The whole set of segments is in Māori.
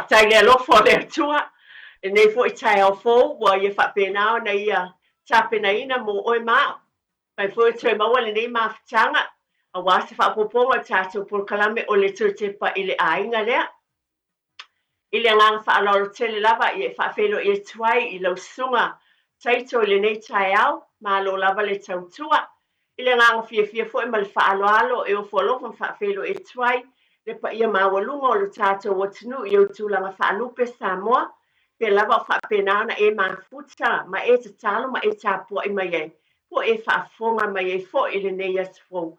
whaktai le lofo le atua. E nei fo I tai au fō, wa ia whapena na ia tapena ina mo oi mao. Pai fo tue maua le nei mawhitanga. A wasa whapoponga tātou por kalame o le Tepa I le ainga lea. I le nganga whaalolo tele lava I e whawhelo I tuai I lau sunga taito le nei tai au, malo lava le tautua. I le nganga fia fo ma le whaaloalo e o whalofa whawhelo tuai, le pa ia mawalunga o le tātou o tunu I o tūlanga whaalupe Samoa, pe lava whapenana e mafuta, ma e te talo, ma e tāpua I mai ei, po e whaafonga mai ei fo I le nei asfo,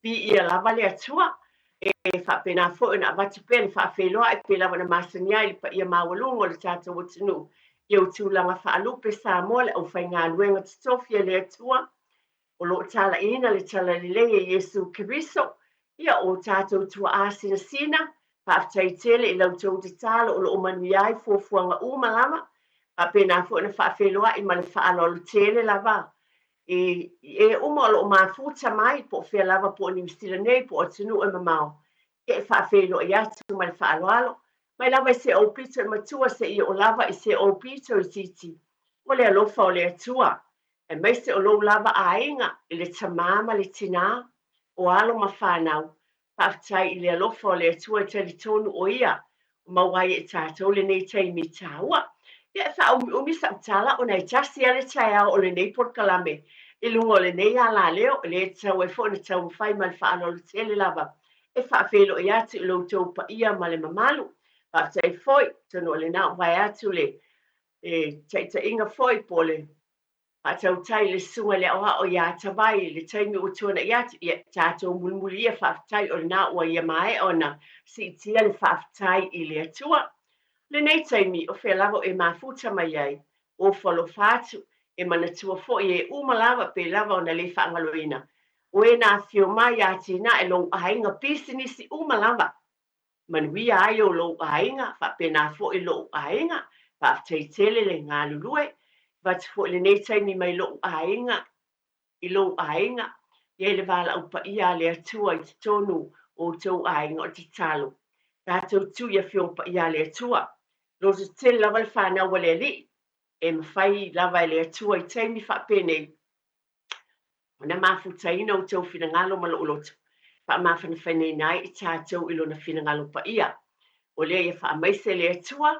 pi ia lava le atua, e whapena fo ina avati pēne whawheloa e pe lava na masania I pa ia mawalunga o le tātou o tunu, I o tūlanga whaalupe Samoa le au whainga luenga titofia le atua, o lo tala ina le tala lelenge Yesu Kiriso, ia o tātou tua asina sina, whaafitai tele I lautou te tala o lo o manuiai fuafuanga umalama, a pena fo na whaawheloa I male whaalolo tele lava. E uma o lo o mafuta mai, po whea lava po ni mistila nei, po o tunu e mamao. E whaawheloa I atu male whaaloalo. Mai lava se o pito I matua se I o lava I se o pito I titi. O le alofa o le atua. E mai se o lo lava ainga I le tamama le tina o alo mawhanau. Whaafitai I le alofa o le atua tali tonu o ia. O mawai e tātou le nei taimi tāua. Ia umi sautala o nei tasi ale taia o le nei porkalame. I lunga o le nei ala leo le tau e fo na tau whai mal whaanolo tele lava. E whaafelo I atu I lo tau pa ia ma le mamalu. Whaafitai foi, tono o le nao vai atu le taita inga foi po le a tau tai le sunga le oha o ia tawai le taimi o tuana ia tātou mulmuli ia whaafitai o le nā ua ia mae o na si tia le whaafitai I le atua. Le nei taimi o whea lava e mafuta mai ai o whalo whātu e manatua fo I e umalawa pe lava o na le whaangaloina. O e nā whio mai a tina e lo ainga pisinisi umalawa. Manuia ai o lo ainga, whapena fo I lo ainga, whaafitai tele le ngā lulue, Vats fo le nei taimi mai lo ainga, I lo ainga, Ie le wala upa ia le atua I te tonu o tau ainga o te talo. Tātou tu ia whio pa ia le atua. Lo te tele lava le whanau wale li, e mawhai lava le atua I taimi whapene. Ona mawhutaina o tau whinangalo malo uloto. Wha mawhana whanei nai I tātou ilo na whinangalo pa ia. O lea ia whaamaise le atua,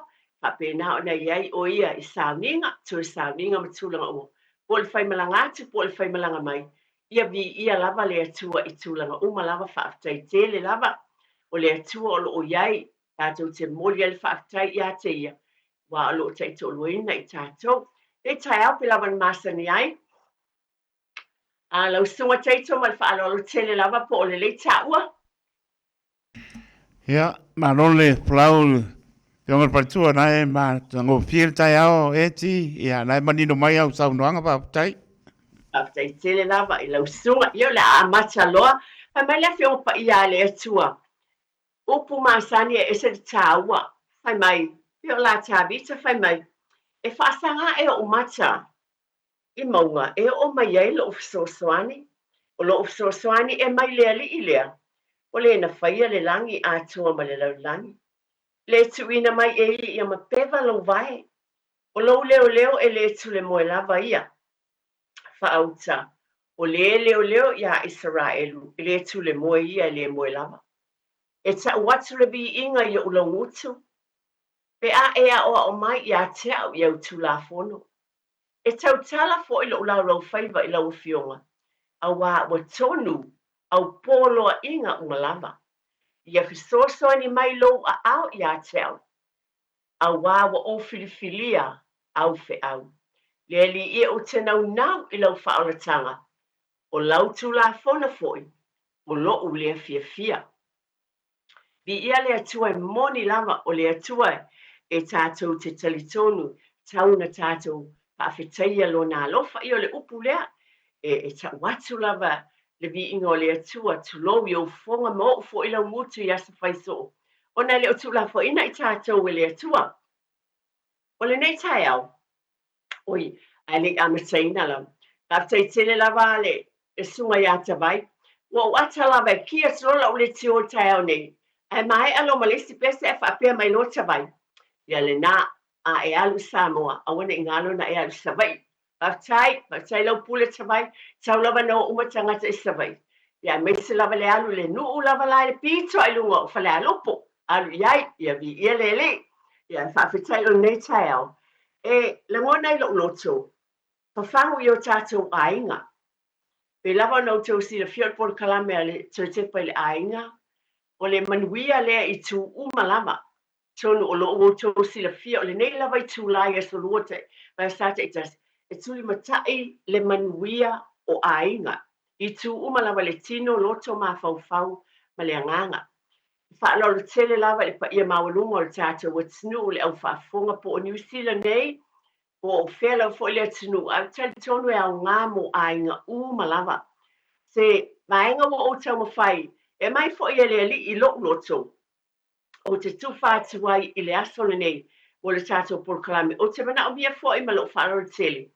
whapena o nei ai o ia I sauninga, tu sauninga matulanga o. Po le whai malanga atu, po le whai malanga mai. Ia vi ia lava le atua I tūlanga uma lava whaafitai tele lava. O le atua o lo o iai, tātou te moli ale whaafitai ia te ia. Wa o lo o taito loina I tātou. E tai au pe lava na masani ai. A lau sunga taito ma le whaalolo tele lava po o le le taua. Ia, marole flau Yonga patua na e ma tango fiel tai ao eti ia na manino mai au sau noanga pa tai. Whaafitai tele lava I lau sunga. Io le a mataloa. Pa mai le whio pa ia le atua. Upu masani e se taua. Whai mai. Io la tabita whai mai. E whaasanga e o mata. I maunga e o mai ei lo ufisosoani. O lo ufisosoani e mai lea li I lea. O le na whaia le langi a tua ma le lau langi. Le tuina mai e ia ma pewa lo vai. O lo leo e le tu le moe lava ia. Whaauta. O le leo ia Israelu. E le tu le moe ia le moe lava. E ta watu le bi inga ia ulo ngutu. Pe a ea o mai ia te au ia utu la fono. E tau tala fo ilo ulau rau whaiva I lau fionga. A wa tonu au poloa inga umalava. Ia fisoso ni mai lo a au ia te au. A wa o filifilia au fe au. Le li ia o te nau I lau whaoratanga. O lau tu la fona foi. O lo u lea fia. Bi ia le atua moni lava o le atua e tātou te talitonu tau na tātou pawhitaia lo nā lofa I o le upu lea e ta watu lava le vi ingo le atua tu lo I o fonga mo fo I lau mutu I asa whaiso. O na le o tu la fo ina I tātou e le atua. O le nei tai au. Oi, a le amataina la. Pawhitai tele lava le e sunga I ata vai. Wa ata lava kia sola o le tio tai au nei. Ai mai alo malisi pese e whapea mai lo tawai. Ia le nā a e alu Samoa, a wana ingalo na e alu savai. Paftai lau pule tawai, tau lava no uma tangata i savai. Ia meisi lava le alu le nuu lava la le pito ai lunga o whale alupo. Alu iai, ia vi ia le le. Ia whawhitai o nei tai au. E le ngona i lo loto, pawhangu i o tātou ainga. Pe lava no tau si le fiot por kalame ale tau tepa le ainga. O le manuia lea i tu umalama. Tonu o lo o tau si le fia o le nei lava i tu lai e so luote. Vai sata i tas. E tuli matai le manuia o ainga. I tu umalama le tino loto ma fau ma le anganga. Whaalo le tele lava le pa ia mawalunga o le tātou wa tinu le au whaafonga po o New Zealand nei. Po o whela fo le tinu. Au tali tonu e au ngā mo ainga umalama. Se vaenga wa o tau mawhai. E mai fo ia le ali I lo loto. O te tuwha wai I le aso le nei. O le tātou por kalame. O te mana o mia fo I malo whaaro le tele.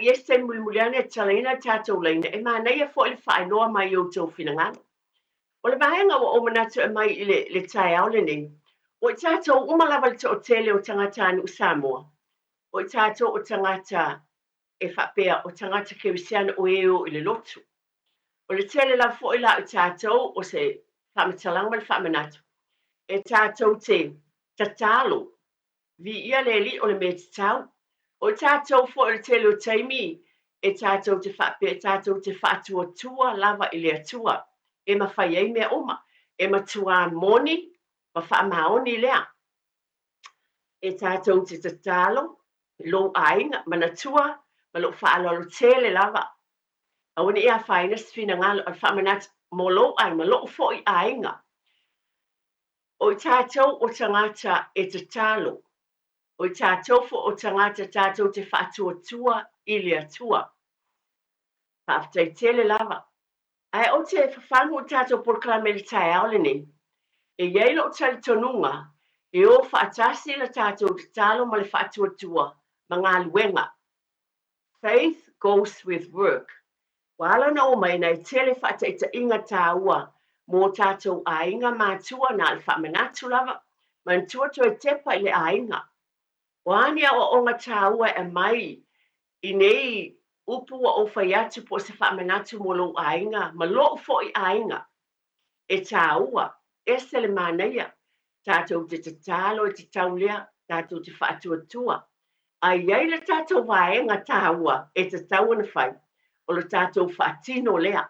Yes, te mulimuliane talaina tātou leina. E mana ia fo I le whae noa mai o tau whinangana. O le vaenga wa o manatu e mai I le tai au le nei. O tātou umalawa le to o tele o tangata anu Samoa. O tātou o tangata e whapea o tangata kewisiana o eo I le lotu. O le tele la fo I la o tātou o se whamatalang mal whamanatu. E tātou te tatalo. Vi ia le li o le me tau. O tātou fo le tele o taimi. E tātou te whapea, tātou te whaatua tua lava I le atua. E ma whai ei mea oma. E ma tua moni, ma wha maoni lea. E tātou te tatalo, lo ainga, mana tua, ma lo whaalolo tele lava. A wani ia whaina sfina ngalo, al whamanat mo lo ai, ma lo fo I ainga. O tātou o tangata e te talo. O tātou fo o tangata tātou te whaatua tua I le atua. Whaaftai tele lava. Ai o te whawhangu tātou por klame le tai aole ni. E yeilo o tali tonunga. E o whaatasi le tātou te talo ma le whaatua tua. Ma ngā luenga. Faith goes with work. Wala na o mai nei tele whaataita inga tāua. Mō tātou ainga mātua na le whamanatu lava. Mantua to e tepa I le ainga. Wānia o onga tāua e mai I nei upu o whai atu po se whamanatu mo lo ainga. Ma lo fo I ainga. E tāua. E se le māneia. Tātou te talo e te taulea. Tātou te whaatua tua. Ai ei le tātou waenga tāua e te tau na whai. O le tātou whaatino lea.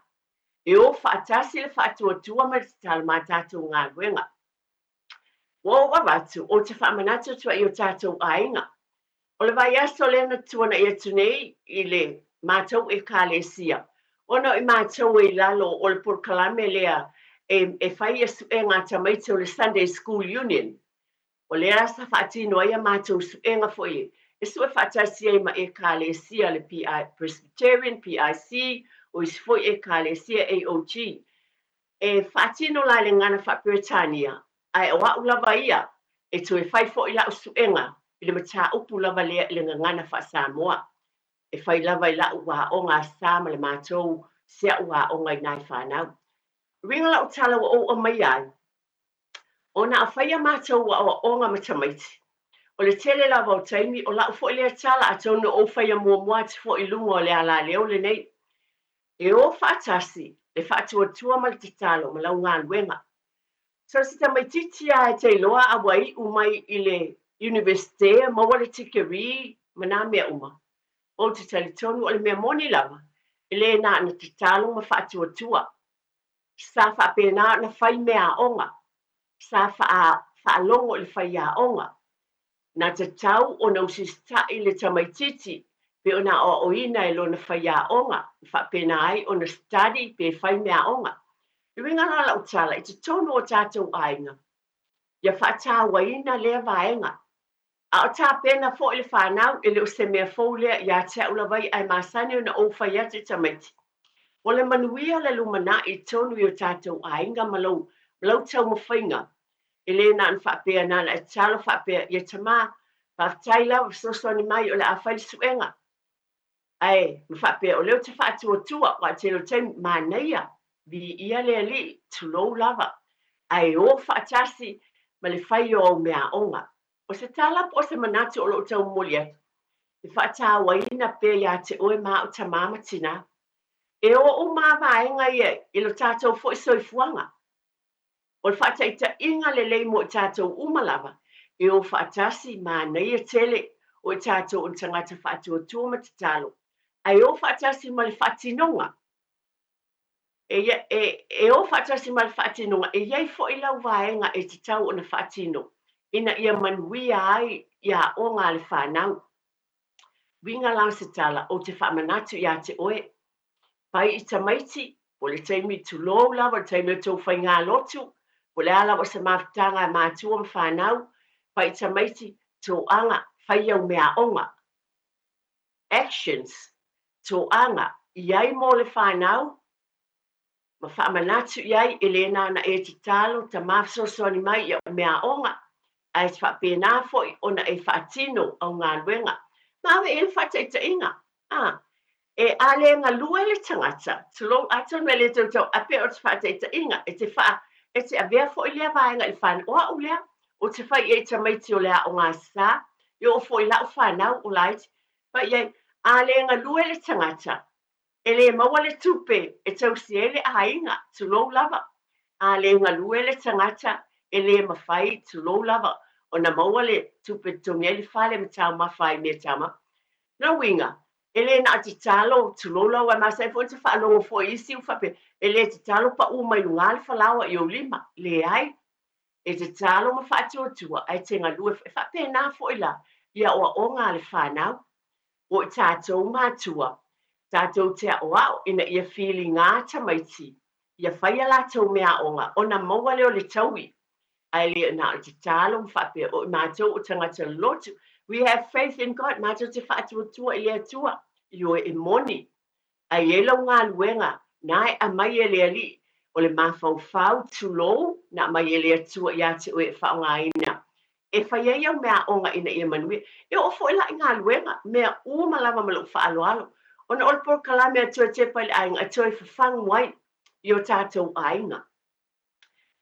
E o whaatasi le whaatua tua ma te tala mā tātou ngā ruenga. Wo wawatu o te whamanatu tua I o tātou ainga. O le vai aso lena tuana I atu nei I le mātou e kālesia. Ono I mātou e lalo o le porkalame lea e whai asu e ngā tamaiti o le Sunday School Union. O le rasa whaatino ia mātou su e ngā fo I. E su e whaatasi e ma e kālesia le Presbyterian, PIC, o isi foi e kālesia AOG. E whaatino la le ngana whaperetania. Ai o au lava ia, e tu e whai fo I la usuenga, I le mata upu lava lea le ngana wha Samoa. E whai lava I la ua o ngā Sama le mātou, sea ua o ngai nai whanau. Ringa la utala wa o mai ai. O na a whai a mātou wa o ngā matamaiti. O le tele lava o taimi, o la ufo le tala a tonu o whai a mua te fo I lunga o le ala leo le nei. E o whaatasi, le whaatua tua ma le te talo, ma lau ngā luenga. So si ta mai titi a te loa a wai umai I le universite, ma wale tikeri, ma nā mea uma. O te tali tonu o le mea moni lava, I le nā na te talo ma whaatua tua. Sa whaapena na whai mea onga. Sa whaalongo le whai a onga. Na te tau o na usista I le tamaititi, pe o na o ina I lo na whai a onga, whaapena ai o na study pe whai mea onga. I ringa na la utala, I te tono o tātou ainga. Ia whaata waina lea vaenga. A o tā pena fo I le whanau, I le o se mea fau lea ia te aulawai ai masane o na o whai ate tamaiti. O le manuia le lumana I tono I o tātou ainga malau tau mawhainga. I le na an whaapea na e talo whaapea ia tama, whaatai lau sosoni mai o le a whaile suenga. Ai, mwhapea o leo te whaatua tua, wa te lo taim māneia, vi ia lea li, tu lou lava. ai o whaatasi ma le whai o mea onga. O se tala po se manatu o lo tau moli atu. I whaata waina pe ia te oe maa o ta mama tina. E o mama ainga ia i lo tātou fo i soifuanga. O le whaataita inga le lei mo i tātou umalava. E o whaatasi maa nei e tele o i tātou o tangata whaatua tuama te talo. Ai o whaatasi ma le whaatinonga. E o whaatasi ma le whaatinonga. E iei fo i lau vaenga e te tau o na whaatino. Ina ia manuia ai ia o ngā le whanau. Winga lang se tala o te whamanatu ia te oe. Pai i tamaiti, o le teimi tu lou lava, le teimi o tau whai ngā lotu, o le ala o se mawhitanga e mātua ma whanau, pai i tamaiti tō anga whai au mea onga. Actions, tō anga, iai mo le whanau, ma whamanatu iai e le nana e te talo, ta mawhsosoni mai i mea onga, ai te whapena foi ona e whaatino au ngā luenga. Mawe e le whaataita inga, e ale nga lua le tangata, tulong aton me le tautau ape o te whaataita inga, e te avea fo i lea vaenga i whan oa o lea, o te whai e tamaiti o lea o ngā sā, i o fo i lau whanau o laiti, whai e ale nga lua le tangata, e le maua le tupe, e tau si ele a inga, tulong lava, ale nga lua le tangata, e le mawhai tulong lava, o na maua le tupe tongeli whale me tau mawhai me tama, na winga, ele na te talo tulolo wa masai fo te whanongo fo isi u whape, ele te talo pa umai nungali whalawa i o lima, le ai, e te talo ma whaati o tua, ai te ngā lua whape nā fo ila, ia oa o ngā le whanau, o i tātou mātua, tātou te o au, ina ia whili ngā tamaiti, ia whaia la tau mea onga, o na maua leo le taui, ai le na te talo ma whape, o i mātou o tangata lotu, we have faith in God, mātou te whaati o tua i lea tua, yo e moni ai elo ngā luenga nai a mai ele ali o le mawhau tulo na mai ele atua ia te oe whao ngā ina e whai au mea onga ina ia manui e o fo ila ngā luenga mea uma lava malu whaalo alo ona ol por kala mea tua te pali ainga atua i whawhangu wai i o tātou ainga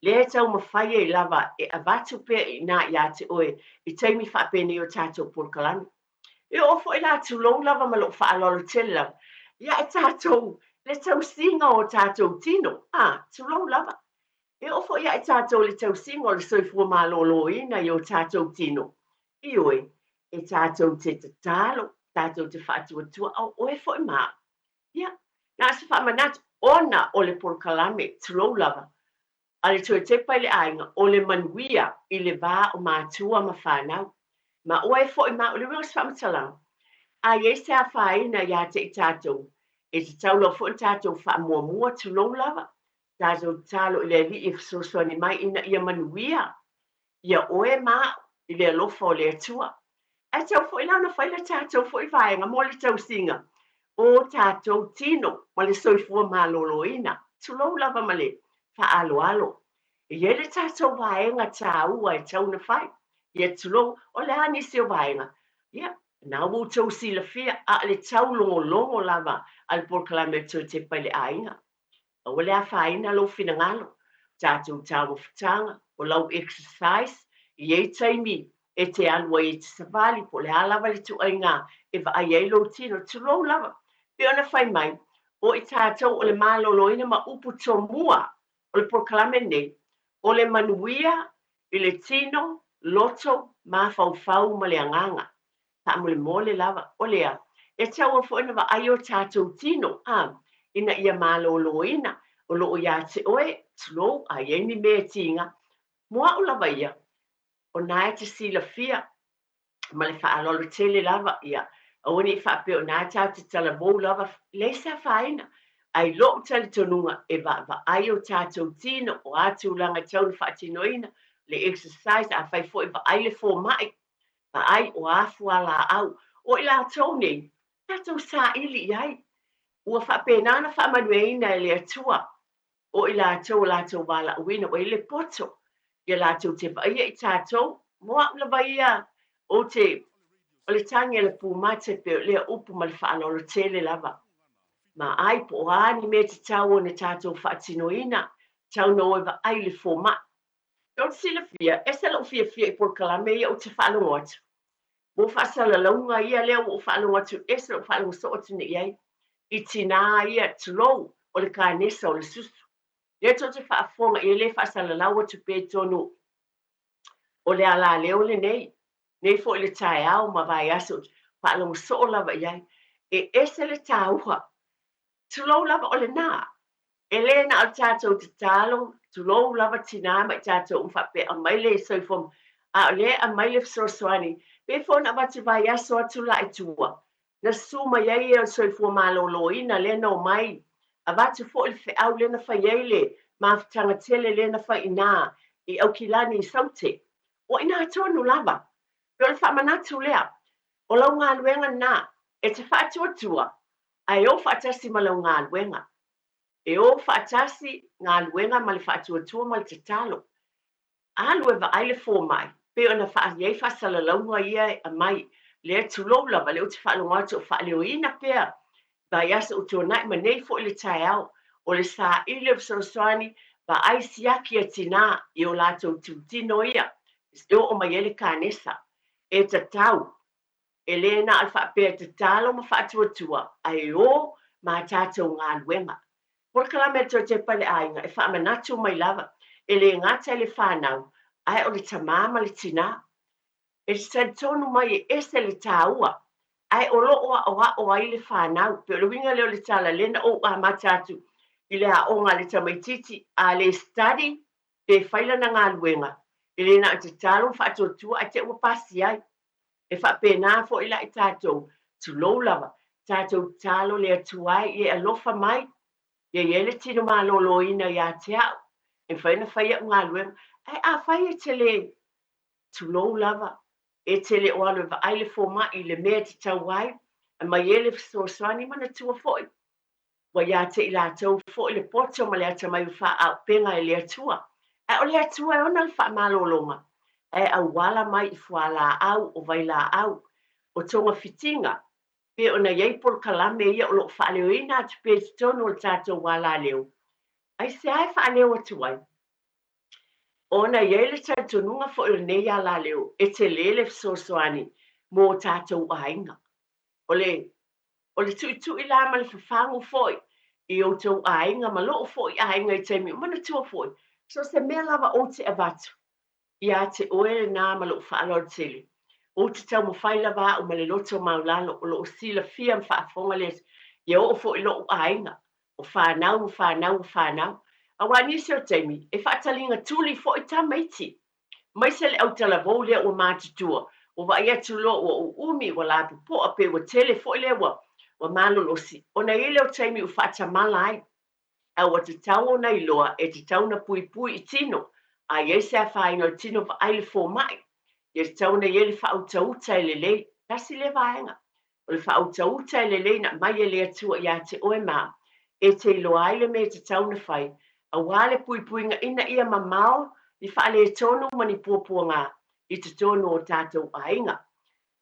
le tau mawhai e lava e avatu pia i nā ia te oe i teimi whapene o tātou por kalami e o fo ila tu lo lava ma lo fa lo tela ya tato le tau singa o tato tino tu lo lava e o fo ya tato le tau singa le so fu ma lo ina yo tato tino ioi e tato te talo tato te fa tu o e fo ma ya na se fa manat ona o le por kalame tu lo lava ale tu te pale ainga o le manuia i le va o ma tua ma fa na ma o e fo ma o le wos fam tala a ye se a faina ya te tato e te taulo fo tato fa mua tu lo lava tato talo le vi if so so ni mai ina ia manuia ia o e ma i le lo fo le tua a tau fo ina na fa le tato fo i fainga mo le tau singa o tato tino ma le so fo ma lo ina tu lo lava ma le fa alo ye le tato vaenga tau ai tau na fai ye tu lo o le ani se vaenga ia na wo tau si la fia a le tau longo lava al por clame te pale ainga o le a faina lo fina ngalo tatu tau fitanga o lau exercise ye taimi e te alwa i te savali po le alava le tu ainga e va ai lo tino tu lo lava pe ona fai mai o i tatu o le malo loina ma upu to mua o le por clame nei o le manuia i le tino loto ma fau ma le anganga ta mole lava o lea e tau fo ina va ayo tatou tino ina ia malo ina o lo ia te oe tlo a ye ni me tinga mo o lava ia o na te sila fia ma le fa lo tele lava ia o ni fa pe o na ta te tala bo lava le sa faina ai lo tele tonunga e va ayo tatou tino o atu langa tau fa tino ina le exercise a fai fo va ai le fo mai ai o afu ala au o ila tone tato sa ili ai ua whapena na whamanueina le atua o ila tau la tau wala uina o ile poto ia la tau te vai i tato moa la vai o te o le tangi le pumate pe le upu ma le whaanolo tele lava ma ai po ani me te tau o ne tato whaatinoina tau no eva ai le foma o sila fia e sala fia por kalame ia o te whaalonga atu. Mo whaasala launga ia leo o whaalonga atu e sala whaalonga so atu ni iai. I tina ia tulou o le kānesa o le susu. Lea tō te whaafonga i le whaasala lau atu pē tonu o le ala leo le nei. Nei fo le tae au ma vai aso whaalonga so o lava iai. E se le tāuha. Tulou lava o le nā. E le na al tātou te tālo, tulou lava tina mai tātou umwhape a mai le soifom. A le a mai le fsoswani. Pe fo na watu vai aso atu la i tua. Na suma iai e soifo malolo ina le no mai. A watu fo il fe au le na whaiele. Ma tanga tele le na whai ina. I au kilani i saute. O ina tonu lava. Pero le whamanatu lea. O lau ngā luenga nā. E te whaatua tua. Ai o whaatasi ma lau ngā luenga. E o whaatasi ngā luenga ma le whaatua tua ma le te talo. A lue wa aile fō mai. Pe o na whaaiei whaasala launga ia a mai. Le tulou lava le o te whaalonga atu o whaaleo ina pēr. Vai asa o tō nai ma nei fo le tae au. O le sā ile o saraswani. Va ai siaki a tina i o lātou tūtino ia. E o mai ele kānesa. E ta tau. E le na al whaapea te talo ma whaatua tua. Ai o ma tātou ngā luenga. Por kalame tō te pale ainga. E whaamanatu mai lava. E le ngata le whanau. Ai o le tamama le tina. E se tonu mai e se le tāua. Ai o loa o ai le whanau. Pe o winga leo le tala lena o a matatu. I le a onga le tamaititi. A le study. Pe whaila na ngā luenga. I le na te talo whaatotua. A te ua pasi ai. E whapena fo ila i tātou. Tulou lava. Tātou talo le atuai. I alofa mai. Ia ele tino malolo ina ia te au. E whaina whaia ngā luenga. Ai a whaia te le tulou lava. E te le oalo wa aile fō mai i le mea te tau wai. A mai ele fsoswani mana tua fōi. Wa ia te i lātou fōi le poto ma le ata mai wha au penga e le atua. Ai o le atua e ona le wha malolonga. Ai au wala mai i fua la au o vai la au. O tonga fitinga. Pe ona iei por kalame ia o lo wha leo ina atu pe tono o tātou wala leo. Ai se ai wha leo atu ai. Ona iele tautonunga fo il nei ala leo. E te lele fsoswani. Mō tātou ainga. O le tui la ma le whawhangu foi. I o tau ainga ma loo foi ainga i teimi. Mana tua foi. So se mea lava o te avatu. Ia te oele nā ma loo whaalor tele. O te tau mawhaila wā o ma le loto maulalo. O loo sila fia mwhaafonga les. Ia o foi loo ainga. O whanau. A wani se o teimi, e whaatalinga tuli fo i tā meiti. Mai se le au tala vau lea o mātutua. O wa ia tulo o umi wa la po a pe wa tele fo i lea wa malolosi. O na ile o teimi u whaatamala ai. A wa te tau o na iloa e te tau na pui i tino. A iei se a whainga o tino wa aile fo mai. E te tau na iei whautauta e lelei. Tasi le vaenga. O le whautauta e lelei na mai e lea tua ia te oe maa. E te iloa aile me te tau na whai. A wale puipuinga ina ia mamao i whaale tonu mani pōpuanga i te tonu o tātou ainga.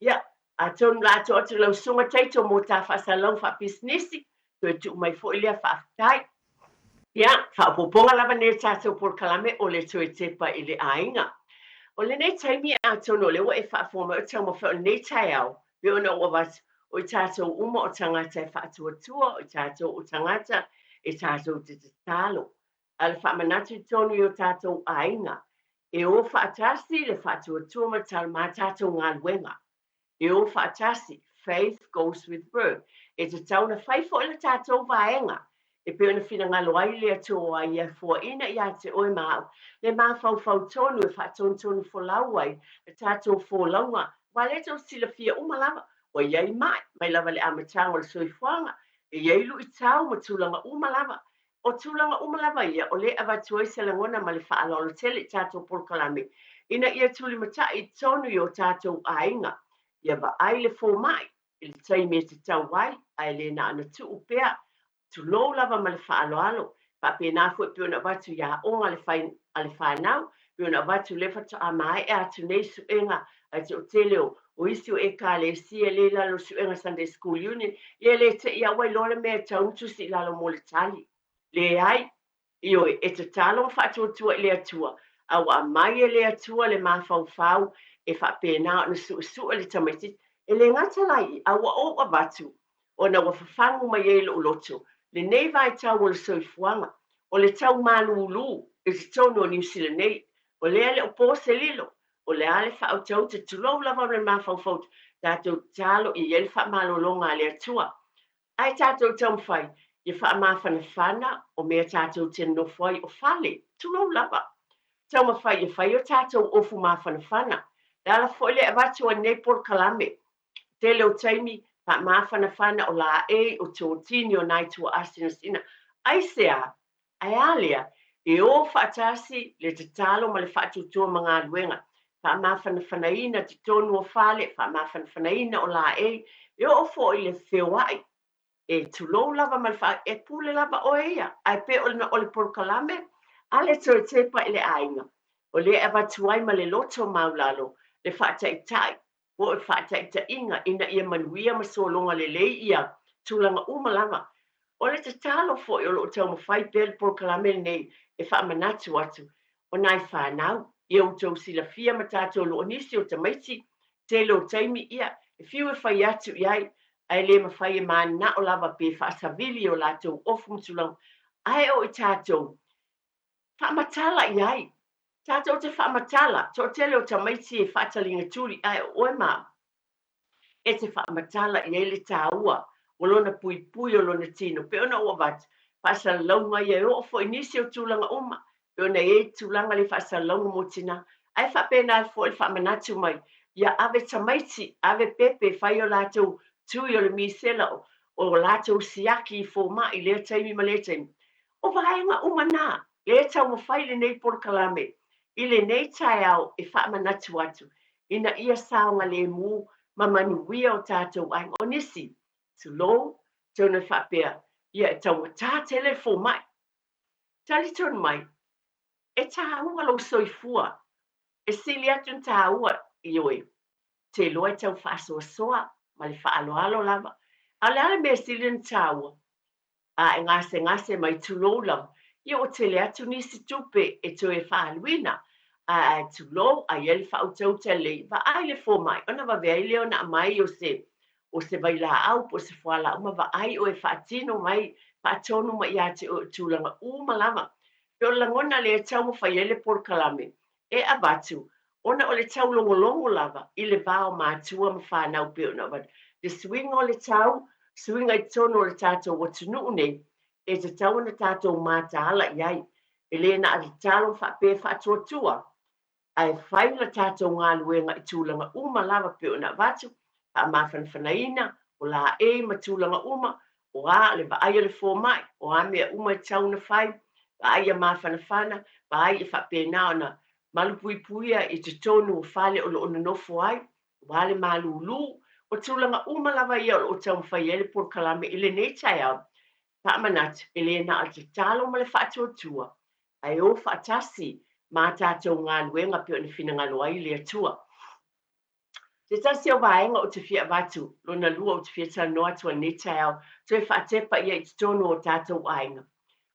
Ia, a tonu lato atu lau sunga teito mō tā whasalau wha pisnesi, tue tu mai fo ilia whaafitai. Ia, whaapoponga lava ne tātou por kalame o le tue tepa i le ainga. O le nei taimi a tonu lewa e whaafoma o tau mawhao nei tai au, pe ona o wat o i tātou uma o tangata e whaatuatua, o i tātou o tangata e tātou te talo. Al whamanatu tonu i o tātou ainga. E o whaatasi le whaatuatua ma tal mā tātou ngā luenga. E o whaatasi, faith goes with birth. E te tau na whaifo i le tātou vaenga. E peo na whina ngā loai lea tō a ia fua ina i a te oe māu. Le mā whau tonu e whaatonu fo lauai. Le tātou fo launga. Wa le tau sila fia umalawa. O iei mai lava le amatango le soifuanga. E iei lu i tau ma tūlanga umalawa. O tūlanga umalava ia, o le avatuai se langona ma le whaalolo tele tātou porkalame. Ina ia tūli mata i tonu i o tātou ainga. Ia wa aile fō mai, i le taime te tau wai, ai le na ana tu upea, tu lou lava ma le whaaloalo. Pa pēnā fo e piona watu ia onga le whanau, piona watu le fata a mai e atu nei suenga, ai te o teleo, o isi o e ka le si e le lalo suenga Sunday School Union, ia le te ia wai lore mea tau tusi lalo mo le tali. Le ai, io e te talo whaatuatua i le atua. au a mai e le atua le mafaufau e whapena na suʻesuʻe le tamaiti e le ngata lai au o a watu o na wafafangu mai e lo loto le nei vai tau o le soifuanga o le tau malulu e te tonu o New Zealand nei o lea le o pōse lilo o le ale whaotau te tulou lava le mafaufau tātou talo i ele whamalolonga le atua ai tātou tau whai i whaamawhanawhana o mea tātou te nofoi o whale tulou lava tau mawhai i whai o tātou ofu mawhanawhana Dala foi le avatu a Nepal kalame. Te leo taimi pa mawhanawhana o la e o tō tini o nai tua asina sina. Ai sea, ai alia, e o whaatasi le te talo ma le whaatu tua mga luenga. Pa mawhanawhanaina te tonu o whale, pa mawhanawhanaina o la e o fo i le whiwai. E tulou lava ma le wha, e pule lava o eia. Ai pe o le porkalame, ale tō tepa i le ainga. O le avatu ai ma le loto maulalo. Le whaataitai, o e whaataitainga ina ia manuia ma solonga le lei ia tūlanga umalanga. O le te talo fo i o lo tau mawhai pēle por kalame nei e whaamanatu atu. O nai whanau, i au tau sila fia ma tātou lo onisi o tamaiti, te lo taimi ia, e fiu e whai atu iai, ai le mawhai e mana o lava pe whaasavili o lātou ofu mtulanga. Ai o i tātou, whaamatala iai, Tātou te whaamatala, tō te leo tamaiti e whaatalinga tūri ai oe mā. E te whaamatala i ele tā ua, o lona pui pui o lona tino, pe ona ua wat, whaasa launga i e o fo inisi o tūlanga uma, pe ona e tūlanga le whaasa launga mo tina, ai whapena al fo e whaamanatu mai, ia ave tamaiti, ave pepe, whai o lātou tui o le misela o lātou siaki i fō ma i lea taimi ma lea taimi. O vaenga umana, lea tau mo whai le nei por kalame, Ile nei tai au e whaamanatu atu. Ina ia saonga le mu ma manuia o tātou ai onisi. Tu lo, tōna whapea, ia e tau tā tele fō mai. Tali tōna mai, e tā ua lo soifua, e sili atu tā ua i oe. Te loa tau whaasoa soa, ma le whaaloalo lava. Ale ale mea sili na tā ua. A e ngase mai tu lo lava. Ia o te le atu nisi tupe e to e whaaluina. A tu lo a yel whautau te le. Va ai le fō mai. Ona va vea leo na mai o se vai la au po se whala. Uma va ai o e whaatino mai. Whaatonu mai a te tūlanga uma lava. Pe o langona le tau mo whaiele por kalame. E abatu. Ona o le tau longolongo lava. I le vao mātua ma whanau pe ona va. Le swinga o le tau. Swinga i tono o le tātou watunu nei. E te tau na tātou māta ala iai, e le na ari talo whape whatuatua, ai whaila tātou ngā luenga i tūlanga uma lava pe o na watu, a mawhanawhanaina, o la e ma tūlanga uma, o a le va aia le fō mai, o a mea uma i tau na whai, va aia mawhanawhana, va aia whape nao na malupuipuia i te tonu o whale o lo ona nofo ai, va le malulu, o tūlanga uma lava ia o tau mwhaiele por kalame i le nei tai au, Whaamanatu, Elena al te talo ma le whaatuatua, ai o whaatasi mā tātou ngā luenga pe o ni whina loa i le atua. Te tasi o vaenga o te whia watu, lona lua o te whia tanoa tua ne tai au, toi whaatepa ia i te tono o tātou ainga.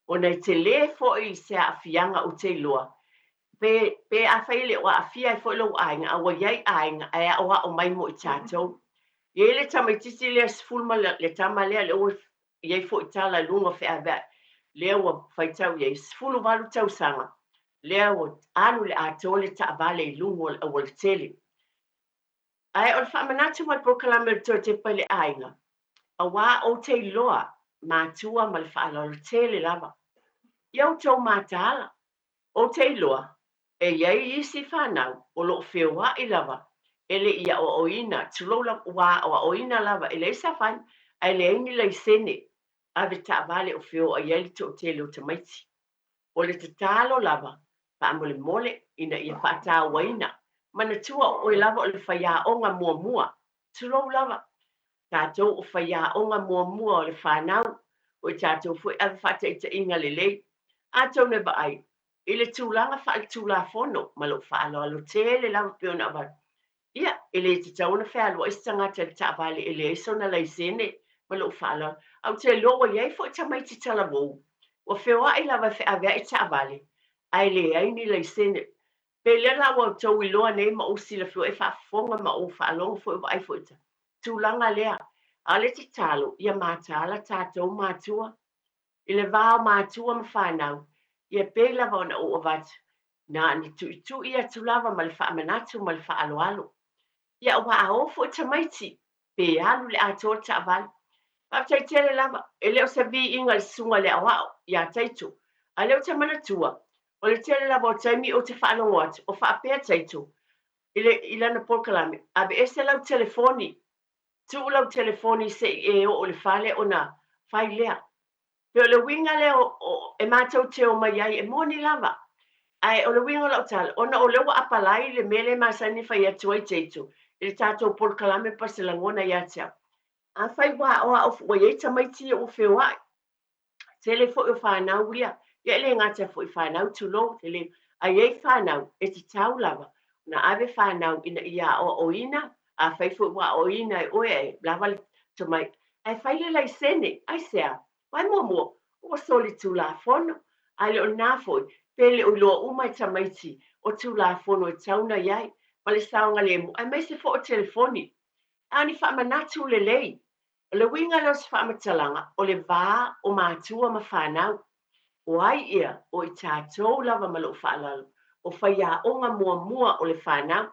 O nei te le fo i se a whianga o te loa, pe a whaile o a whia i fo ilo ainga, a wa iai ainga, ai a oa o mai mo i tātou. Ie le tamaitisi le asfulma le tamalea le o iai fo i tala lunga whea vea, lea ua whaitau iai, sfulu walu tau sanga, lea ua anu le atole ta avale i lunga o le tele. Ai o le whaamanatu mai prokalame le tō te pale ainga, a wā o te loa mātua ma le whaala o le tele lava. Iau tau mātala, o te loa, e iai isi whanau o lo whiwa i lava, ele ia o oina, tulola wā o oina lava, ele isa whain, ai le ingi lei sene, ave ta vale o fio a yeli to tele o tamaiti. O le te talo lava, pa amole mole ina ia whata waina, mana tua o lava o le whaia o ngā mua mua, tulou lava. Tātou o whaia o ngā mua mua o le whanau, o tātou fui ave whata i te inga le lei. A tau ne ba ai, i le tūlanga wha le tūla whono, ma lo whaalo alo tele lava pio na avar. Ia, i le te tau na whaalo o istanga te ta vale i le iso na lei sene, ma lo whaala, au te loa iai fo tamaiti tala wou. O whiwa i lava whi awea i ta vale, ai le aini lei sene, pe le la wa tau I loa nei ma o sila fio e whaafonga ma o whaalonga fo I fo ita. Tūlanga lea, a le te talo, ia mātala tātou mātua, I le vāo mātua ma whanau, ia pe lava ona o avatu, na ni tu ia tu lava ma le whaamanatu ma le whaaloalo. Ia o wa o fo ita maiti, pe alu le ato ta aval. Pa tai tele lava, e leo se vi inga le sunga le awao, ia taitu, a leo te manatua, o le tele lava o taimi o te whaanongo atu, o whaapea taitu, ilana polkalame, abe ese lau telefoni, tu lau telefoni se e o le fale ona fai lea. Pe o le winga leo e mātou te o mai ai e moni lava. Ai o le winga lau tala, ona o lewa apalai le mele masani fai atu ai teitu, le tātou polkalame pa se langona ia tia. A fai wa o a o ye ta mai ti o fe wa. Tele fo o fa na ulia, ye le ngata fo fa na tu lo tele a ye fa na e ti tau lava. Na ave fa na ina ia o ina, a fai fo wa o ina o e lava to mai. Ai fai le lai sene, ai sea. Wai mo o soli tu la fono. Ai le o na fo pele o lo o mai ta mai ti o tu la fono e tau na yai. Pale saunga le mo. Ai mai se fo o telefoni. Ani fa manatu le lei. O le winga le se whaamatalanga, o le vā o mātua ma whanau. O ai ia, o I tātou lava ma lo whaalalo, o whaia o ngā mua o le whanau.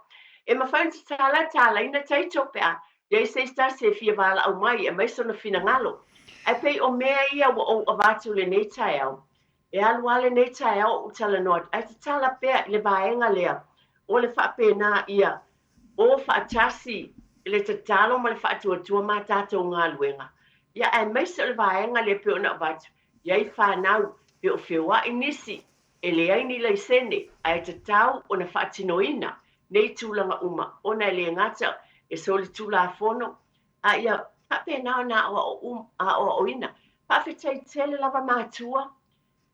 E ma whainti tāla ina taito pea, ia I se sta se fia wala au mai, e mai sona fina ngalo. Ai pei o mea ia o avatu le nei tai au. E alu ale nei tai au o tala noat, ai te tala pea le vaenga lea, o le whapena ia, o whaatasi, le te talo ma le whaatuatua ma tātou ngā luenga. Ia e meisa le vaenga le pe ona watu. Ia I whanau pe o whiwa I nisi. E le aini lei sene. A e te tau o na whaatinoina. Nei tūlanga uma. Ona le ngata e soli tūla whono. A ia pape nao na o ina. Pawhetai tele lava mātua.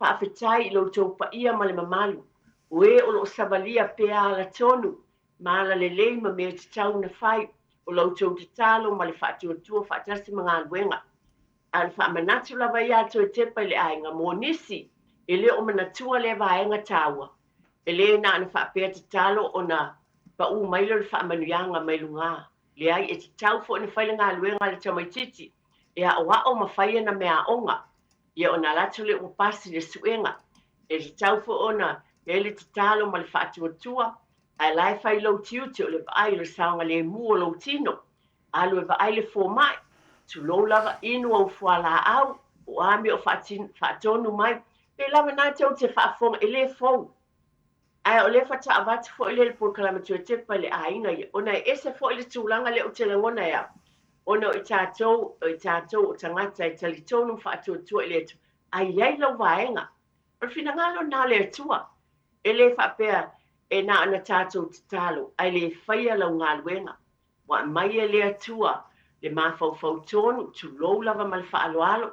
Pawhetai lo tau pa ia ma le mamalu. Ue o lo savalia pea ala tonu. Mala le lei ma mea te tau na whai. O lautou te talo ma le whaatuatua whaatasi mga luenga. A le whaamanatu lava ia to e tepa le ainga mō nisi, e le o manatua le vaenga tāua. E le na ana whaapea te talo o na pa u mailo le whaamanuianga mai lunga. Le ai e te tau fo na whaile ngā luenga le tamaititi, e a oa o mawhaia na mea onga. Ia o na latu le upasi le suenga. E te tau fo o na e le te talo ma le whaatuatua, ai lai fai lau tiuti o le vaai le saunga le mua lau tino. Alu e vaai le fō mai. Tu lo lava inu au fuala au. O ami o whaatonu mai. Pe lava nā tau te whaafonga e le fōu. Ai o le whata avati fo i le pō kalamatu e tepa le aina ia. Ona e ese fo i le tūlanga le o te langona ia. Ona o I tātou o tangata e talitonu whaatuatua i le tu. Ai ai lau vaenga. O fina ngalo nā le tua. E le whapea e nā ana tātou te talo, ai le whaia lau ngā luenga. Wa mai e le atua, le mawhau tonu, tu lou lava ma le whaaloalo.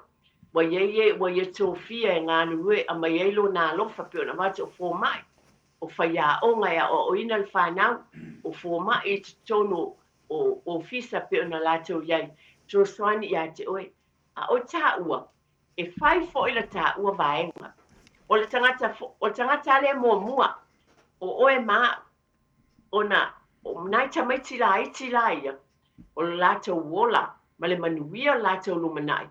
Wa ye tōwhia e ngā nurue, a mai eilo nā lofa pio na wate o fō mai. O whaia o ngai a o ina le whanau, o fō mai e te tonu o fisa pio na lātou iai. Tō swani ia te oe. A o tā ua, e whai fo ila tā ua vaenga. O le tangata le mua, o oe maa, o nai tamaiti la iti la ia, o le lātou wola, ma le manuia lātou lumanai,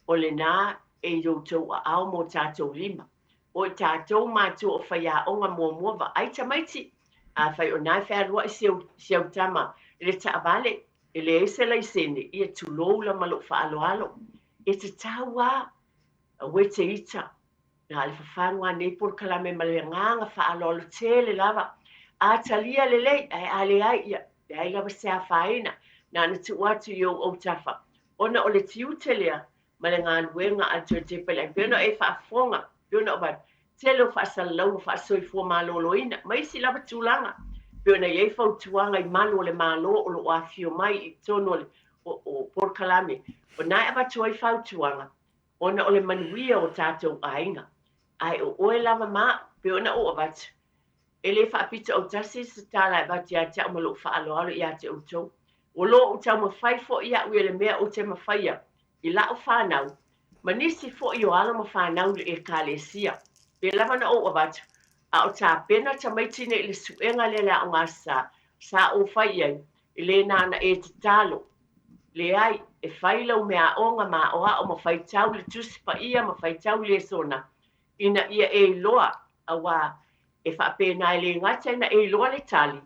o le nā e youtou a ao mo tātou lima, o I tātou mātou o whaia o ngā mua wa ai tamaiti, a whai o nai whaarua I siau tama, le taavale, e le ese lai sene, I e tulou la malo whaaloalo, e te tāua, a we te ita, na le whawhanua nei por kalame ma le nganga whaalolo tele lava. A talia le lei, ale ai ia, le ai lava se a whaina, na na tu atu I o tafa. Ona o le tiu telea, ma le ngā luenga a tu te pele, pēno e whaafonga, pēno o bad, telo whaasalau, whaasoifua malolo ina, mai si lava tūlanga, pēno e whautuanga I malo le malo o lo afio mai I tono o por kalame. O nai ava tuai whautuanga, ona o le manuia o tātou ainga. Ai o oe lava maa, pe ona o avatu. E le whaapita o tasi sa tāla e vati a te amalo whaaloalo I a te autou. O lo o tau mawhai fo I a ue le mea o te mawhaia. I la o whanau. Ma nisi fo I o ala ma whanau le e kālesia. Pe lava na o avatu. a o tā pena ta maiti ne le suenga le la o ngasa sa o fai ai i le nana e te talo le ai e fai lau mea onga ma o a o ma fai tau le tusi pa ia ma fai tau le sona ina ia e loa a wā e wha pena i le ngata ina e loa le tali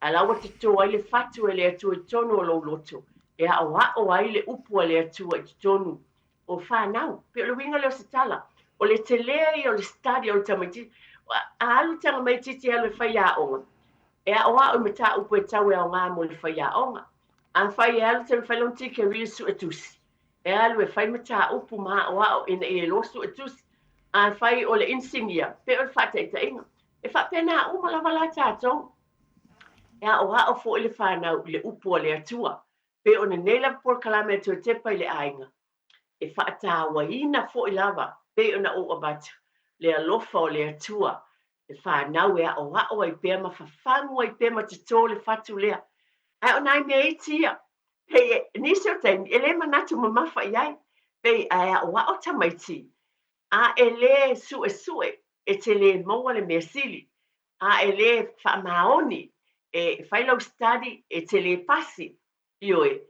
a lawa te tō ai le fatu e le atu e tonu o lo loto e a o ai le upu le atu e tonu o whanau pe o le winga leo se tala o le te lea i o le stadi o le tamaiti a alu tanga mai titi alu e whai a onga e a o me ta upu e tau e o ngā mo le whai a onga an fai alu te whai lon tike ri su e tusi e alu e whai me ta upu ma o ina e lo su e tusi an fai o le insignia pe o le whata i ta inga e wha pena uma la wala tātou e a o fo le whanau le upu o le atua pe o ne nela por kalame to Tepa i le Aiga e whaatawaina fo i lava pe o na o abatu le alofa o le atua e whanau e a o ai pēr ma whawhangu ai pēr ma te tō le whatu lea ai o nai mea i tia pe nisi o taimi e le manatu ma mawha i ai pe a o tamaiti a e le sue e te le maua le mea sili a e le whamaoni e whailau study e te le pasi ioe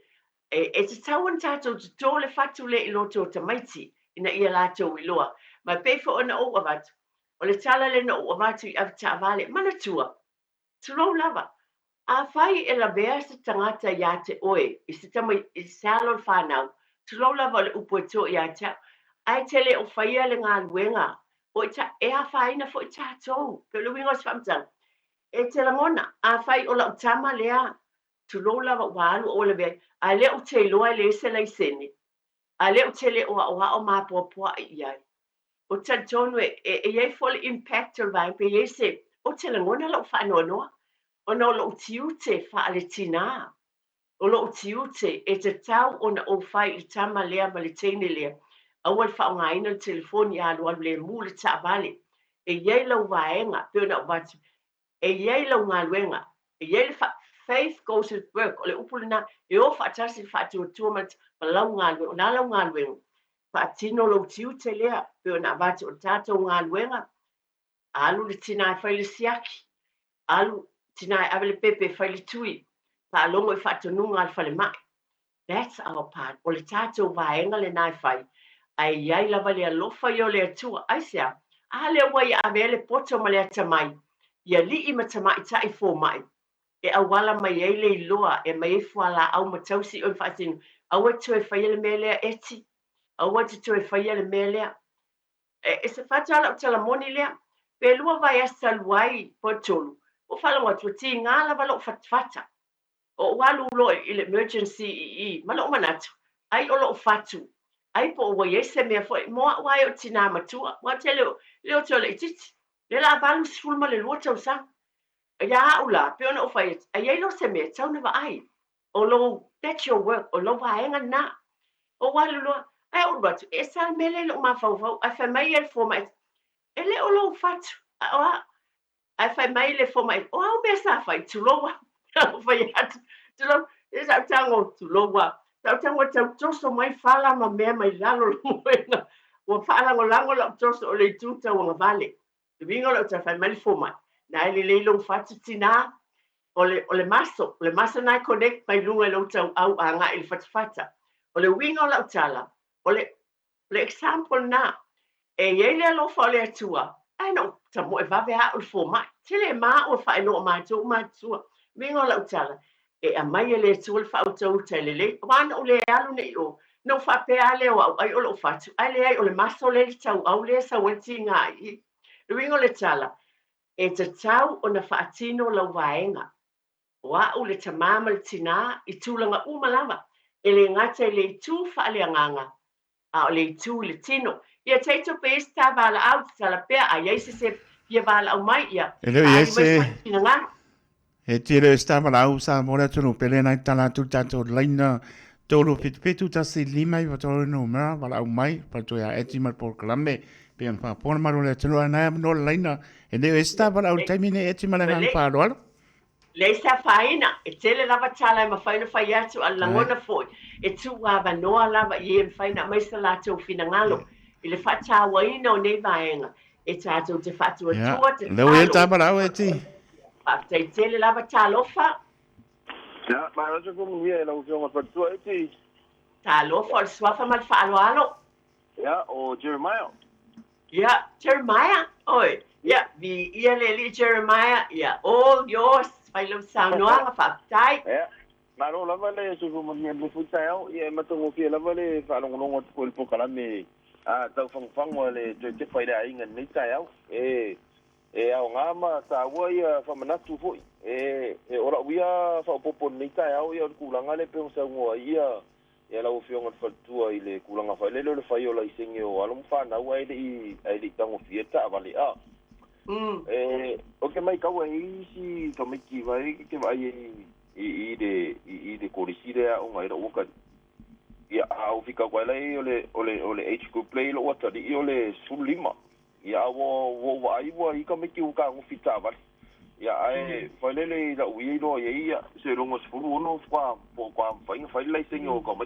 e te tauan tātou te tō le whatu le i loto o tamaiti ina ia lātou i loa mai peifo ona o awatu o le tala le na o awatu i avita avale manatua tulou lava a whai e la bea se tangata ia te oe i se tamai i salo le whanau tulou lava o le upo e tō ia te ai te le o whaia le ngā luenga o e a whaina fo i tātou pe le wingo se whamtang e te langona a whai o la utama lea tulou lava walu o le bea a le o te loa le se lai sene a le o te le o mapua i ai o tantonu e iei fo le impact o vai pe iei se o te langona la o whanoanoa o na o la utiu te wha le tina o la utiu te e te tau o na o whai i tama lea ma le teine lea a wal wha o ngaina le telefoni a lua le mu le ta vale e iei lau vaenga pe o na o batu e iei lau ngā luenga e iei le faith goes with work o le upulina e o whaatasi whaatuatua ma lau ngā luenga o na lau ngā luenga whaatino lau tiu te lea pe o na batu o tātou ngā luenga alu le tina e whaile siaki alu tina e avele pepe whaile tui pa alongo e whaatonunga al whale mai that's our part o le tātou vaenga le nai whai ai iai lava le alofa i o le atua ai sea a le wai a vele poto ma le atamai ia li i matamai ta i fō mai e awala mai ei le iloa e mai e fuala au matausi o whaatinu au e tue whaia le melea eti au e tue whaia le melea e se whatala o tala moni lea pe lua vai asa luai po tolu o whalango atu ti ngā lava lo whatwhata o walu lo i le emergency i malo manatu ai o lo whatu ai po wai ese mea foi moa wai o tina matua wa te leo tole i titi le la valu sfulma le lua tau sa ya ula pe ona o fai ai lo se me tau na vai o lo that's your work o lo vai na o walu lo ai o bat esa mele lo ma fau a fa mai el fo mai ele o lo fatu ai fa mai le fo mai o me sa fai tu lo wa fai at tu lo esa tango tu lo wa tango tau so mai fala ma me mai lalo lo na o fala ngo lo so le tu tau nga vale vingo lo ta fa mai fo mai na le lo fatu tina o le maso na connect mai lunga lo tau au anga il fatfata o le wingo la tala o le example na e yele lo fo le tua ai no ta mo e va vea o fo mai tele ma o fa no ma tu wingo la tala e a mai le tua fa o tau tele wan o le alu nei o no fa pe ale o ai o lo fatu ai le ai o le maso le tau au le sa wenti ngai wingo le tala e te tau o na whaatino lau waenga. Wa u le tamama le tina i tūlanga umalama. E le ngata e le tū whaaleanganga. A o le tū le tino. Ia teito pe esta wala au te tala pea a iaise se ia wala au mai ia. E leo iaise e tira esta wala au sa mora tunu pele nai tala tu tato laina tolo pitu tasi lima i watoro no mera wala au mai pato ya etimal por kalame. Pian fa por maru le tunu ana no laina e leo esta wala au taimine etimal ngan paroalo. Le sa faina e tele lava tala ma faina fai atu al langona foi e tu wa noa lava i en faina mai sa lato finangalo i le fata waina o nei vaenga e tātou te whatua Ia, tua, te leo ia talo. tāparau e ti. Whakatei tele lava tālofa. Ja, maar dat is ook een weer, dan jongen van twee. Tālofa o le swafa ma le whaaloalo. Ja, o Jeremiah. Ia, Jeremiah. Oi, ia, vi ia le li Jeremiah. Ia, all yours. Whailau saunoanga whakatai. Ja. Maar dan lava le so mo ni mo futa yo, e matongo ki lava le fa long long ko le pokala me. Ah, tau fang mo le te fai da inga ni ta yo. Au nga ma ta wa ia fa manatu foi. Ora wia fa popo ni ta yo ia kulanga le pe sa ngo ia. Ia la ofionga fa tua ile kulanga fa le le fa yo la isengi o alum fa na wa ile i tango fieta vale a. Okay mai ka wa si to me ki vai ke vai i de korisire o ngai ro ka ia au fika kwa lai ole H group play lo wata di ole sulima ia wo ai wo i ka me ki uka ngo fita va ia ai fa le da wi no ia se ro ngo sfulu no kwa fa lai sengo ko ma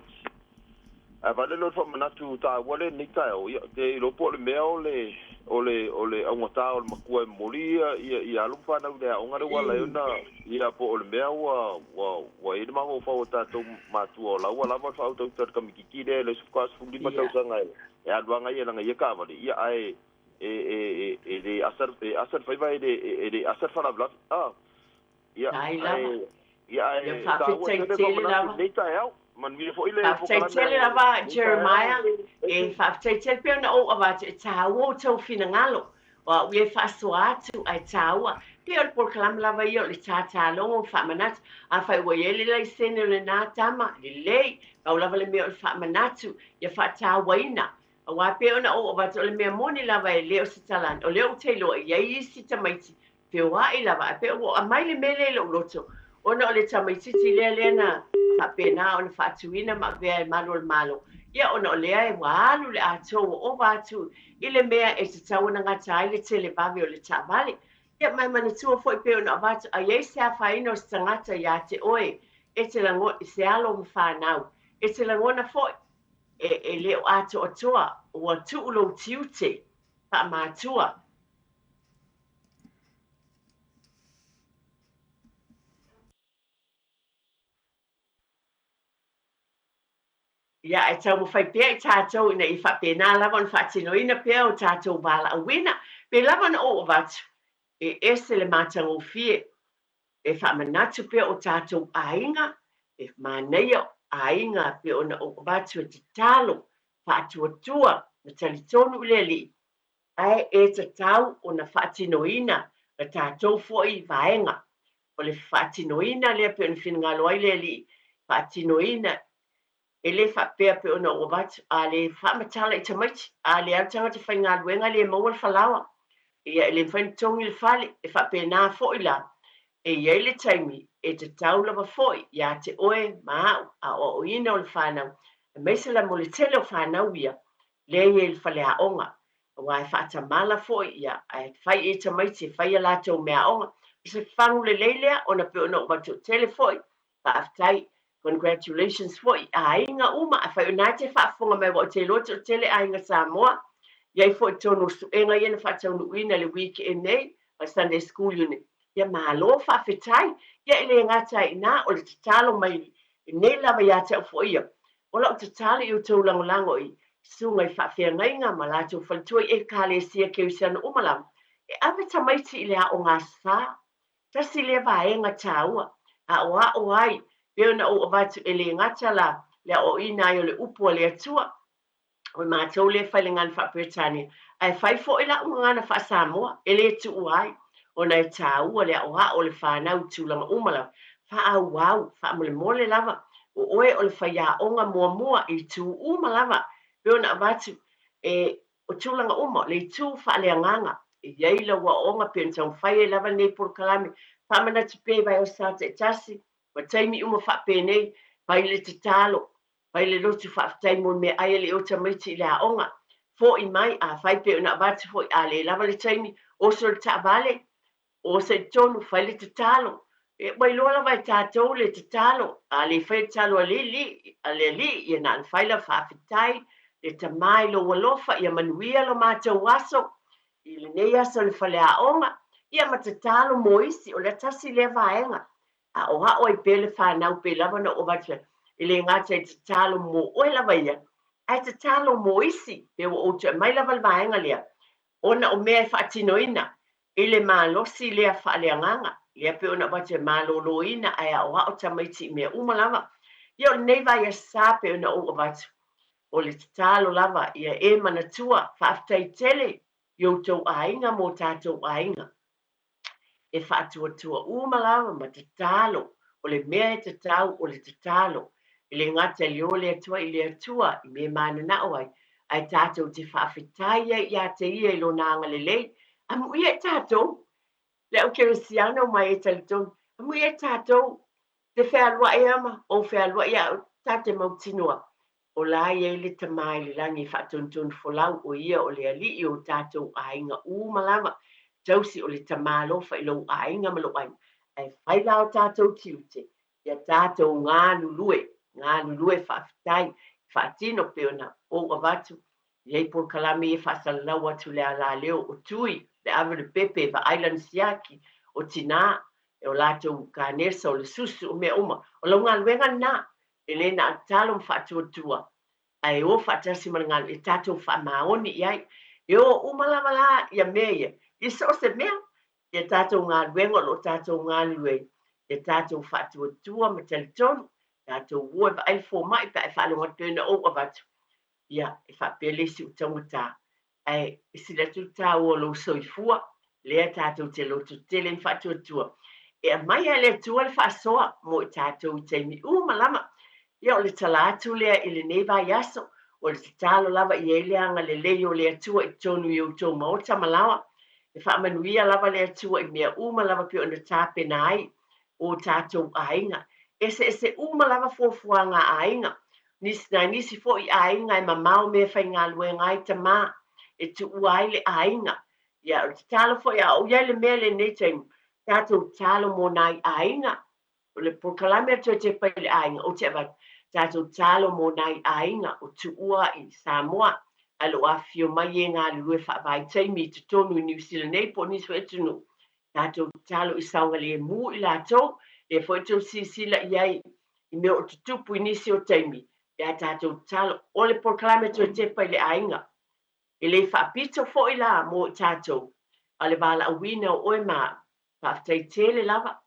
a va le lo fa manatu ta wale ni ta o ia te lo po le meo le ole a ngota o makua molia ia lupa na de o ngare wala una ia po ole mea wa i ma ho fa o tato matu o la wala va fa auto tar kam ki de le sukas fundi mata usanga ia duanga ia nga ia ka va ia ai de asar fa vai de asar fa la ia ia fa ta man mi fo ile fo kala tele lava Jeremiah e fa tele pe na o ava te tawo to fina ngalo wa we fa soatu ai tawa pe o por kala lava yo le tata lo fa manat a fa we ele le sene le na tama le o lava le me o fa manatu ya fa tawaina wa pe ona o ava to le me moni lava le o sitalan o le o te lo ye si tamaiti pe wa i lava pe o a mai le mele lo loto ona o le tamaiti le na pena ona fatuina ma vea malo ia ona lea e walu le ato o watu ile mea e te tau na ngata ile tele bavi o le tavale ia mai mana tua foi pe ona watu a ye se a faina o stangata ia te oe e te lango se alo mwhanau e te lango na foi e leo ato o toa o tu ulo tiute pa matua ia e tau mo fai pea i tātou ina I whapena lava on whaatinoina pea o tātou wala a wina. Pe lava na o watu e ese le mātango fie e whamanatu pea o tātou ainga e māneia ainga pea o na o watu e te talo whaatuatua na talitonu ule li. Ai e te tau o na whaatinoina na tātou foi vaenga. O le whaatinoina lea pea o na whinangalo ai le li. Whaatinoina e le whapea pe ona o watu, a le whamatala I tamaiti, a le autanga te whai ngā luenga le maua le whalawa. Ia e le whaintongi le whale, e whapea nā fōi la. E iei le taimi, e te taulawa fōi, ia te oe maau, a o ina o le whanau. E meisa la mo le tele o whanau ia, le e le whale a onga. Wa e whaatamala fōi ia, a e whai e tamaiti, e whai a lātou mea onga. Se whangu le leilea, ona pe ona o watu tele fōi, whaaftai, congratulations foi ainga uma a fa unate fa fonga me wo te loto tele ainga Samoa ia foi tonu su enga ia fa tonu ina le weekend nei a Sunday school unit ia malo fa fetai ia ile ngata ina o le talo mai nei lava ia te foi ia o la te talo I to lango I sunga fa fe ngainga malato fa tu e kale sia ke usan umala e ave tamaiti ile a o ngasa tasi le va enga taua a o ai Peo na o watu e le ngata la le o ina I o le upu le atua. O mātou le whailingan whapetani. Ai whaifo e la umangana wha Samoa. E le tu uai. O nei tā ua le o le whanau tūlanga umala. Wha au wau. Wha mole mole lava. O oe o le whaia onga mua I tū umalava. Peo na watu o tūlanga uma. Le tū wha le anganga. E yeila wa onga peo tau whaia lava nei por kalame. Wha mana tupe vai o sa te tasi. Wa taimi uma whapene, pai le te talo, pai le lotu whaptaimo me aia le o tamaiti le a onga. Fo I mai a whaipe o na abati fo I a le lava le taimi, o so le taavale, o se tonu whai le te talo. E wai loa lava I tātou le te talo, a le whai talo a le li, ia na an whaila whawhitai, le tamai lo walofa, ia manuia lo mātou waso, I le nei aso le whale a onga, ia matatalo mo isi o le tasi le vaenga. A o hao I pele whanau pe lava na o vatua, I le ngata I tatalo mo oe lava ia. Ai tatalo mo isi, pe o tua mai lava le vaenga lea. Ona o mea I whaatinoina, I le malosi lea whaaleanganga, lea pe ona vatua maloloina, ai a o hao tamaiti mea umalava. Ia o nei vai a sa pe ona o vatua. O le tatalo lava ia e manatua whaaftai tele yo tau ainga mo tātou ainga. E whaatuatua umalawa ma tatalo o le mea e tatau o le tatalo. I le ngata li o le atua I le atua I me mana na oai. Ai tātou te whaafetai ia te ia I lo nanga le lei. Amu ia tātou. Le au kere siana o mai e taliton. Amu ia tātou. Te whealua e ama o whealua ia tate mautinoa. O la ia le tamai le langi whaatontonu folau o ia o le ali o tātou ainga umalawa. Tausi o le tamalo fa I lo ainga malo ai. Ai whai lao tātou tiute. Ia tātou ngā lulue whaafitai. Whaatino peona o avatu. Iei por kalami e whaasalau atu le ala leo o tui. Le avere pepe va island siaki o tina. E o lātou kānesa o le susu o mea uma. O lau ngā luenga nā. E le na talo whaatuatua. Ai o whaatasi marangalo e tātou whaamaoni iai. E o umalawala ia mea. Isa o se mea, e tātou ngā luenga lo tātou ngā lue, e tātou whaatuatua ma talitonu, tātou ua pa ai fō mai pa e whalonga tēna o avatu. Ia, e whapelesi o tangata. Ai, e sila tu tā o lo soifua, lea tātou te lotu tele whaatuatua. E a mai a lea tua le whaasoa, mo e tātou teimi malama. Ia o le talatu lea I le neiva yaso, o le talo lava I e leanga le leo lea tua I tonu I o tō maota malawa. E whaamanuia lava lea tua I mea lava pio na tāpe na ai o tātou ainga. Ese lava fōfuanga ainga. Nisi fo I ainga e mamau mea whai ngā luenga ai ta mā. E tu uai le ainga. Ia, o te talo fo ia, o ia le mea le netaimu. Tātou talo mo nai ainga. O le pokalame atua te pai le ainga. O te avat, tātou talo mo nai ainga. O tu ua I Samoa. Alo a fio mai e ngā lue whaavai taimi te tonu I New Zealand nei po niso e tunu. Tātou talo I saunga le mū I lātou, e fo e tau sisila iai I mea o tutupu I nisi o taimi. E tātou talo, o le proklame to te pai le ainga. E le whaapito fo I la mo tātou. A le wala awina o oe mā, whaaftai tele lava.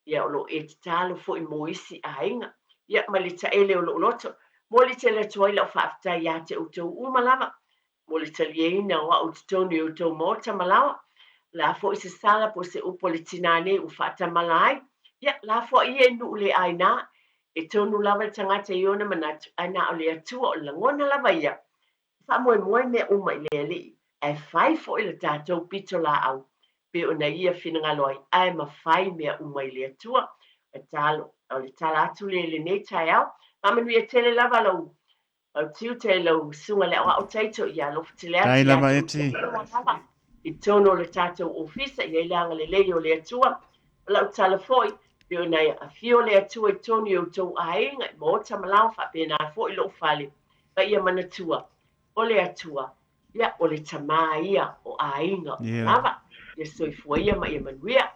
Ia o lo e te talo fo I moisi ainga. Ia malita ele o lo loto. Mo le te le tuaila o whaaftai ia te utou umalama. Mo le talieina o au tutoni o tau mota malawa. La fo I se sala po se upo le tinane u whaata malai. Ia, la fo I e nu le aina. E tonu lava tangata I ona manatu. Aina o le atua o langona lava ia. Wha moe mea uma I le ali. E whai fo I le tātou pito la au. Pe o na ia whinangaloi. Ai ma whai mea uma I le atua. E talo. O le tala atu le nei tai au. Mamanu ia tele lava lau. Au tiu te lau sunga le o taito ia lo fitile atu. Tai lava e ti. I tono le tātou ofisa I leanga le lei o le atua. Lau tala foi. Pio nei a fio le atua I tonu I o tau ainga. Mo ta malau wha pēnā foi lo fale. Pa ia manatua. O le atua. Ia o le tamā ia o ainga. Lava. Ia soifua ia ma ia manuia.